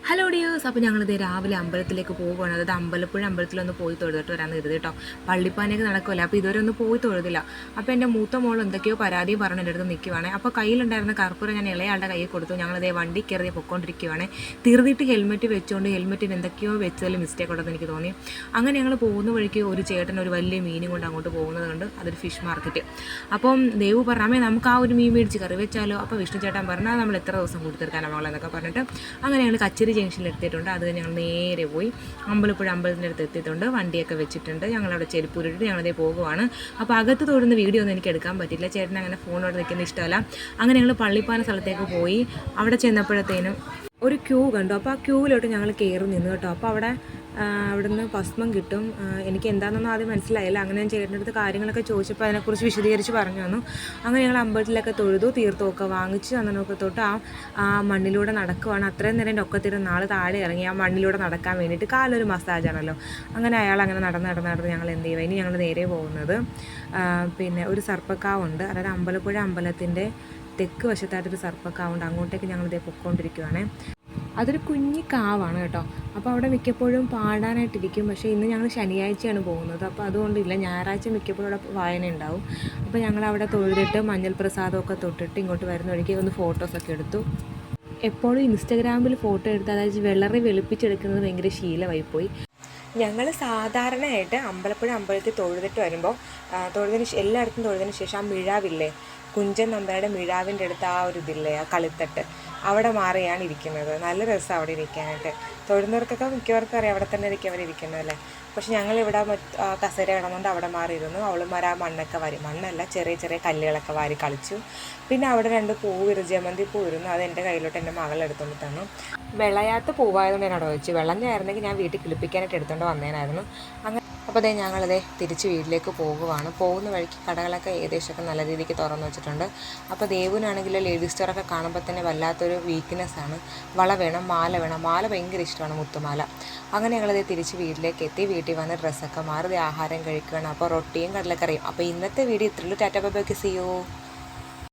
Hello dears, അപ്പോൾ ഞങ്ങളിത് രാവിലെ അമ്പലത്തിലേക്ക് പോകുകയാണ്. അതായത് അമ്പലപ്പുഴ അമ്പലത്തിലൊന്ന് പോയി തൊഴുതിട്ട് വരാമെന്ന് കരുതി കേട്ടോ. പള്ളിപ്പാനൊക്കെ നടക്കുമല്ലോ, അപ്പോൾ ഇതുവരെ ഒന്ന് പോയി തൊഴുതില്ല. അപ്പോൾ എൻ്റെ മൂത്ത മോൾ എന്തൊക്കെയോ പരാതി പറഞ്ഞ് എൻ്റെ അടുത്ത് നിൽക്കുവാണ്. അപ്പോൾ കയ്യിലുണ്ടായിരുന്ന കർപ്പൂരം ഞാൻ ഇളയാളുടെ കയ്യിൽ കൊടുത്തു. ഞങ്ങളിതേ വണ്ടി കയറി പൊയ്ക്കൊണ്ടിരിക്കുകയാണ്. തീർന്നിട്ട് ഹെൽമെറ്റ് വെച്ചുകൊണ്ട് ഹെൽമെറ്റിന് എന്തൊക്കെയോ വെച്ചതിൽ മിസ്റ്റേക്ക് ഉണ്ടെന്ന് എനിക്ക് തോന്നി. അങ്ങനെ ഞങ്ങൾ പോകുന്ന വഴിക്ക് ഒരു ചേട്ടൻ ഒരു വലിയ മീനും കൊണ്ട് അങ്ങോട്ട് പോകുന്നത് കൊണ്ട് അതൊരു ഫിഷ് മാർക്കറ്റ്. അപ്പം ദേവു പറഞ്ഞു, അമ്മേ നമുക്ക് ആ ഒരു മീൻ മേടിച്ച് കറി വെച്ചാലോ. അപ്പോൾ വിഷ്ണു ചേട്ടൻ പറഞ്ഞാൽ നമ്മൾ എത്ര ദിവസം കൂടി തീർക്കാനാണ് മകളെന്നൊക്കെ പറഞ്ഞിട്ട് അങ്ങനെ ഞങ്ങൾ കച്ചേരി ജംഗ്ഷനിൽ എത്തിയിട്ടുണ്ട്. അത് ഞങ്ങൾ നേരെ പോയി അമ്പലപ്പുഴ അമ്പലത്തിൻ്റെ അടുത്ത് എത്തിയിട്ടുണ്ട്. വണ്ടിയൊക്കെ വെച്ചിട്ടുണ്ട്. ഞങ്ങളവിടെ ചെരുപ്പൂരിട്ട് ഞങ്ങളതേ പോകുവാണ്. അപ്പോൾ അകത്ത് തൊടുന്ന വീഡിയോ ഒന്നും എനിക്ക് എടുക്കാൻ പറ്റില്ല. ചേട്ടൻ അങ്ങനെ ഫോണോട് നിൽക്കുന്ന ഇഷ്ടമല്ല. അങ്ങനെ ഞങ്ങൾ പള്ളിപ്പാന സ്ഥലത്തേക്ക് പോയി. അവിടെ ചെന്നപ്പോഴത്തേനും ഒരു ക്യൂ കണ്ടു. അപ്പോൾ ആ ക്യൂവിലോട്ട് ഞങ്ങൾ കയറി നിന്നു കേട്ടോ. അപ്പോൾ അവിടുന്ന് ഭസ്മം കിട്ടും. എനിക്ക് എന്താണെന്നൊന്നും ആദ്യം മനസ്സിലായില്ല. അങ്ങനെ ഞാൻ ചേട്ടൻ്റെ അടുത്ത് കാര്യങ്ങളൊക്കെ ചോദിച്ചപ്പോൾ അതിനെക്കുറിച്ച് വിശദീകരിച്ച് പറഞ്ഞു തന്നു. അങ്ങനെ ഞങ്ങൾ അമ്പലത്തിലൊക്കെ തൊഴുതു, തീർത്ഥമൊക്കെ വാങ്ങിച്ച് അന്നൊക്കെ തൊട്ട് ആ മണ്ണിലൂടെ നടക്കുവാണ്. അത്രയും നേരം എൻ്റെ ഒക്കത്തിരുന്ന് ആൾ താഴെ ഇറങ്ങി ആ മണ്ണിലൂടെ നടക്കാൻ വേണ്ടിയിട്ട്. കാലൊരു മസാജാണല്ലോ. അങ്ങനെ അയാൾ അങ്ങനെ നടന്ന് ഞങ്ങൾ എന്ത് ചെയ്യുക, ഇനി ഞങ്ങൾ നേരെ പോകുന്നത് പിന്നെ ഒരു സർപ്പക്കാവുണ്ട്. അതായത് അമ്പലപ്പുഴ അമ്പലത്തിൻ്റെ തെക്ക് വശത്തായിട്ടൊരു സർപ്പക്കാവുണ്ട്. അങ്ങോട്ടേക്ക് ഞങ്ങളിതേ പൊയ്ക്കൊണ്ടിരിക്കുവാണ്. അതൊരു കുഞ്ഞി കാവാണ് കേട്ടോ. അപ്പോൾ അവിടെ മിക്കപ്പോഴും പാടാനായിട്ടിരിക്കും. പക്ഷേ ഇന്ന് ഞങ്ങൾ ശനിയാഴ്ചയാണ് പോകുന്നത്. അപ്പോൾ അതുകൊണ്ടില്ല, ഞായറാഴ്ച മിക്കപ്പോഴും അവിടെ വായന ഉണ്ടാവും. അപ്പോൾ ഞങ്ങൾ അവിടെ തൊഴുതിട്ട് മഞ്ഞൾ പ്രസാദമൊക്കെ തൊട്ടിട്ട് ഇങ്ങോട്ട് വരുന്ന വഴിക്ക് ഒന്ന് ഫോട്ടോസൊക്കെ എടുത്തു. എപ്പോഴും ഇൻസ്റ്റഗ്രാമിൽ ഫോട്ടോ എടുത്ത് അതായത് വെളുപ്പിച്ചെടുക്കുന്നത് ഭയങ്കര ശീലമായിപ്പോയി. ഞങ്ങൾ സാധാരണയായിട്ട് അമ്പലപ്പുഴ അമ്പലത്തിൽ തൊഴുതിട്ട് വരുമ്പോൾ എല്ലായിടത്തും തൊഴുതിന് ശേഷം ആ മിഴാവില്ലേ, കുഞ്ചൻ നമ്പരുടെ മിഴാവിൻ്റെ അടുത്ത് ആ ഒരു ഇതില്ലേ, ആ കളിത്തട്ട്, അവിടെ മാറിയാണ് ഇരിക്കുന്നത്. നല്ല രസമാണ് അവിടെ ഇരിക്കാനായിട്ട്. തൊഴുന്നവർക്കൊക്കെ മിക്കവർക്കും അറിയാം അവിടെ തന്നെ ഇരിക്കും അവരിയ്ക്കുന്നതല്ലേ. പക്ഷെ ഞങ്ങളിവിടെ കസേര കിടന്നുകൊണ്ട് അവിടെ മാറിയിരുന്നു. അവളുമാർ ആ മണ്ണല്ല ചെറിയ ചെറിയ കല്ലുകളൊക്കെ വാരി കളിച്ചു. പിന്നെ അവിടെ 2 പൂവ് ജമന്തി പൂവിരുന്നു. അത് എൻ്റെ കയ്യിലോട്ട് എൻ്റെ മകളെടുത്തുകൊണ്ട് തന്നു. വിളയാത്ത പൂവായതുകൊണ്ട് ഞാൻ അവിടെ വെച്ചു. വെള്ളഞ്ഞായിരുന്നെങ്കിൽ ഞാൻ വീട്ടിൽ കിളിപ്പിക്കാനായിട്ട് എടുത്തുകൊണ്ട് വന്നേനായിരുന്നു. അപ്പോൾ ഞങ്ങളതേ തിരിച്ച് വീട്ടിലേക്ക് പോകുവാണ്. പോകുന്ന വഴിക്ക് കടകളൊക്കെ ഏകദേശമൊക്കെ നല്ല രീതിക്ക് തുറന്നു വെച്ചിട്ടുണ്ട്. അപ്പോൾ ദേവുനാണെങ്കിൽ ലേഡീസ് സ്റ്റോറൊക്കെ കാണുമ്പോൾ തന്നെ വല്ലാത്തൊരു വീക്ക്നെസ്സാണ്. വള വേണം, മാല വേണം. മാല ഭയങ്കര ഇഷ്ടമാണ്, മുത്തുമാല. അങ്ങനെ ഞങ്ങളതേ തിരിച്ച് വീട്ടിലേക്ക് എത്തി. വീട്ടിൽ വന്ന് ഡ്രസ്സൊക്കെ മാറി ആഹാരം കഴിക്കുകയാണ്. അപ്പോൾ റൊട്ടിയും കടലക്കറിയും. അപ്പോൾ ഇന്നത്തെ വീഡിയോ ഇത്രയുള്ളൂ. Tata bye bye, see U.